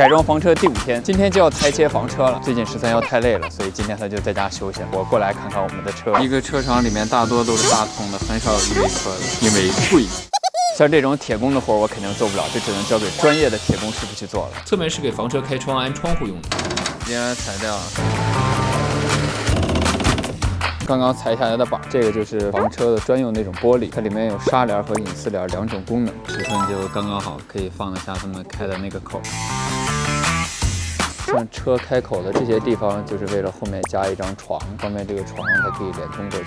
改装房车第5天，今天就要裁切房车了。最近13太累了，所以今天他就在家休息。我过来看看我们的车。一个车厂里面大多都是大通的，很少有EV车的，因为贵。像这种铁工的活我肯定做不了，这只能交给专业的铁工师傅去做了。侧面是给房车开窗安窗户用的。今天裁掉了。刚刚裁下来的板，这个就是房车的专用那种玻璃，它里面有纱帘和隐私帘2种功能，尺寸就刚刚好，可以放得下他们开的那个口。像车开口的这些地方，就是为了后面加一张床，方便这个床它可以连通过去。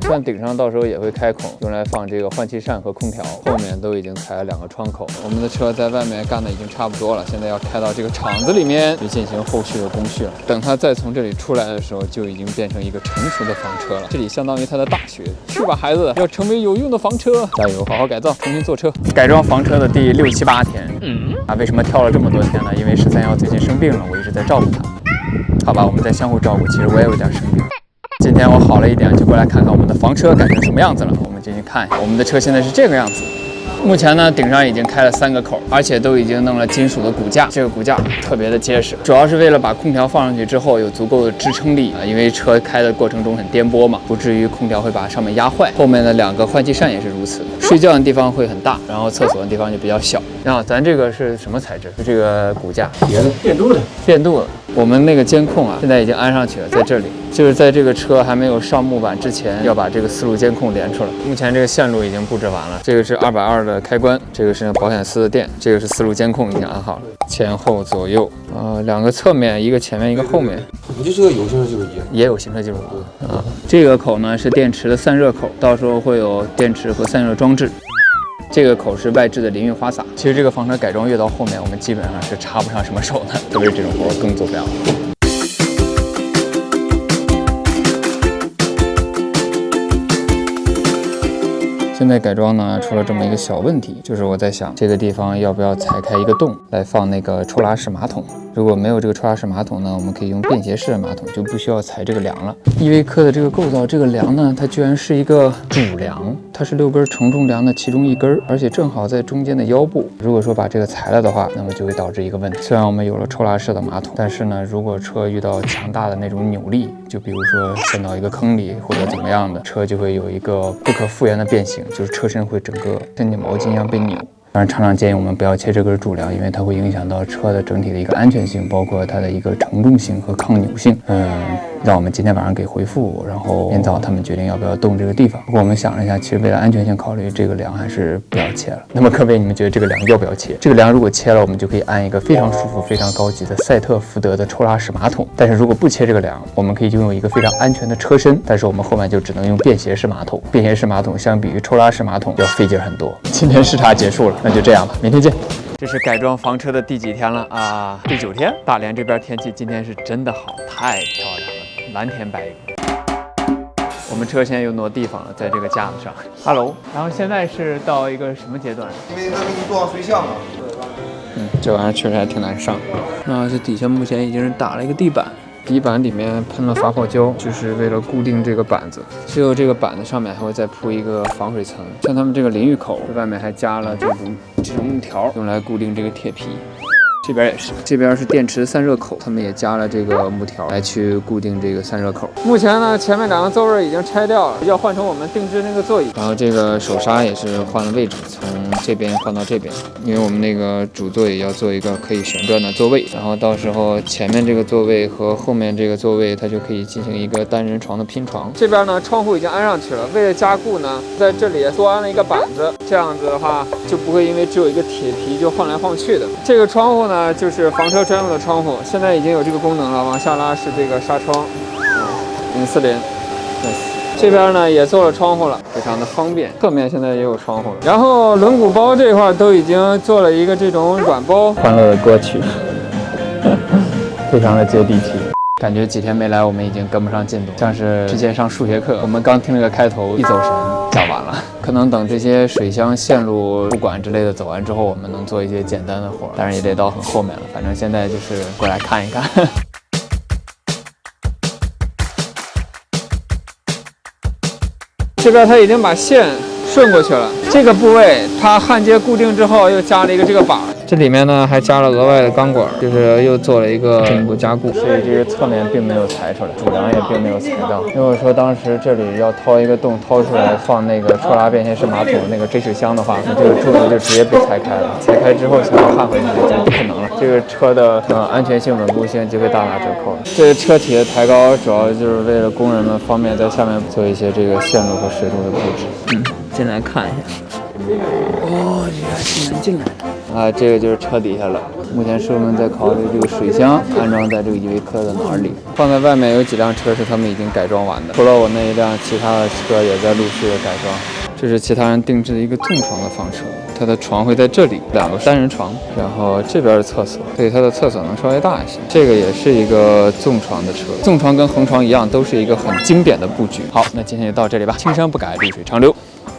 像顶上到时候也会开孔，用来放这个换气扇和空调。后面都已经裁了2个窗口。我们的车在外面干的已经差不多了，现在要开到这个厂子里面去进行后续的工序了。等它再从这里出来的时候，就已经变成一个成熟的房车了。这里相当于它的大学。去吧，孩子，要成为有用的房车，加油，好好改造，重新坐车。改装房车的第6、7、8天。为什么跳了这么多天呢？因为13最近生病了，我一直在照顾他。好吧，我们再相互照顾。其实我也有点生病。今天我好了一点，就过来看看我们的房车改成什么样子了。我们进去看，我们的车现在是这个样子。目前呢，顶上已经开了3个口，而且都已经弄了金属的骨架，这个骨架特别的结实，主要是为了把空调放上去之后有足够的支撑力啊，因为车开的过程中很颠簸嘛，不至于空调会把上面压坏。后面的2个换气扇也是如此，睡觉的地方会很大，然后厕所的地方就比较小。然后咱这个是什么材质？是这个骨架，电镀的。电镀的。我们那个监控啊，现在已经安上去了，在这里，就是在这个车还没有上木板之前，要把这个4路监控连出来。目前这个线路已经布置完了，这个是220的开关，这个是保险丝的电，这个是4路监控已经安好了，前后左右，2个侧面，一个前面，一个后面。你就这个有行车记录仪？也有行车记录仪啊。这个口呢是电池的散热口，到时候会有电池和散热装置。这个口是外置的淋浴花洒。其实这个房车改装越到后面，我们基本上是插不上什么手的，特别是这种活更做不了。现在改装呢出了这么一个小问题，就是我在想这个地方要不要裁开一个洞来放那个抽拉式马桶。如果没有这个抽拉式马桶呢，我们可以用便携式的马桶，就不需要裁这个梁了。EV科的这个构造，这个梁呢，它居然是一个主梁，它是6根承重梁的其中1根，而且正好在中间的腰部。如果说把这个裁了的话，那么就会导致一个问题。虽然我们有了抽拉式的马桶，但是呢，如果车遇到强大的那种扭力，就比如说陷到一个坑里或者怎么样的，车就会有一个不可复原的变形，就是车身会整个像拧毛巾一样被扭。当然，厂长建议我们不要切这根主梁，因为它会影响到车的整体的一个安全性，包括它的一个承重性和抗扭性。让我们今天晚上给回复，然后明早他们决定要不要动这个地方。不过我们想了一下，其实为了安全性考虑，这个梁还是不要切了。那么各位，你们觉得这个梁要不要切？这个梁如果切了，我们就可以安一个非常舒服、非常高级的赛特福德的抽拉式马桶。但是如果不切这个梁，我们可以拥有一个非常安全的车身，但是我们后面就只能用便携式马桶。便携式马桶相比于抽拉式马桶要费劲很多。今天视察结束了，那就这样吧，明天见。这是改装房车的第几天了啊？第9天。大连这边天气今天是真的好，太漂亮了，蓝天白云。我们车现在又挪地方了，在这个架子上。Hello， 然后现在是到一个什么阶段？因为它给你做上水箱了。这玩意儿确实还挺难上。那这底下目前已经是打了一个地板。底板里面喷了发泡胶，就是为了固定这个板子。只有这个板子上面还会再铺一个防水层。像他们这个淋浴口，外面还加了这种木条，用来固定这个铁皮。这边也是，这边是电池散热口，他们也加了这个木条来去固定这个散热口。目前呢，前面2个座位已经拆掉了，要换成我们定制那个座椅。然后这个手刹也是换了位置，从这边换到这边，因为我们那个主座椅要做一个可以旋转的座位，然后到时候前面这个座位和后面这个座位，它就可以进行一个单人床的拼床。这边呢，窗户已经安上去了，为了加固呢，在这里多安了一个板子，这样子的话就不会因为只有一个铁皮就晃来晃去的。这个窗户呢，就是房车专用的窗户，现在已经有这个功能了，往下拉是这个纱窗，040。这边呢也做了窗户了，非常的方便。侧面现在也有窗户了，然后轮毂包这块都已经做了一个这种软包。欢乐的歌曲，非常的接地气。感觉几天没来，我们已经跟不上进度，像是之前上数学课，我们刚听了个开头，一走神讲完了。可能等这些水箱、线路、布管之类的走完之后，我们能做一些简单的活，当然也得到很后面了。反正现在就是过来看一看。这边他已经把线顺过去了。这个部位它焊接固定之后，又加了一个这个把。这里面呢还加了额外的钢管，就是又做了一个进一步加固，所以这个侧面并没有裁出来，主梁也并没有裁到。如果说当时这里要掏一个洞掏出来放那个抽拉便携式马桶那个追水箱的话，那这个柱子就直接被裁开了，裁开之后想要焊回去就不可能了。这个车的安全性、稳固性就会大打折扣。这个车体的抬高主要就是为了工人们方便在下面做一些这个线路和水路的布置。进来看一下。哦，这还挺难进来的啊！这个就是车底下了。目前师傅们在考虑这个水箱安装在这个依维柯的哪里。放在外面有几辆车是他们已经改装完的，除了我那一辆，其他的车也在陆续的改装。这是其他人定制的一个纵床的房车，它的床会在这里，2个单人床，然后这边是厕所，所以它的厕所能稍微大一些。这个也是一个纵床的车，纵床跟横床一样，都是一个很经典的布局。好，那今天就到这里吧，青山不改，绿水长流。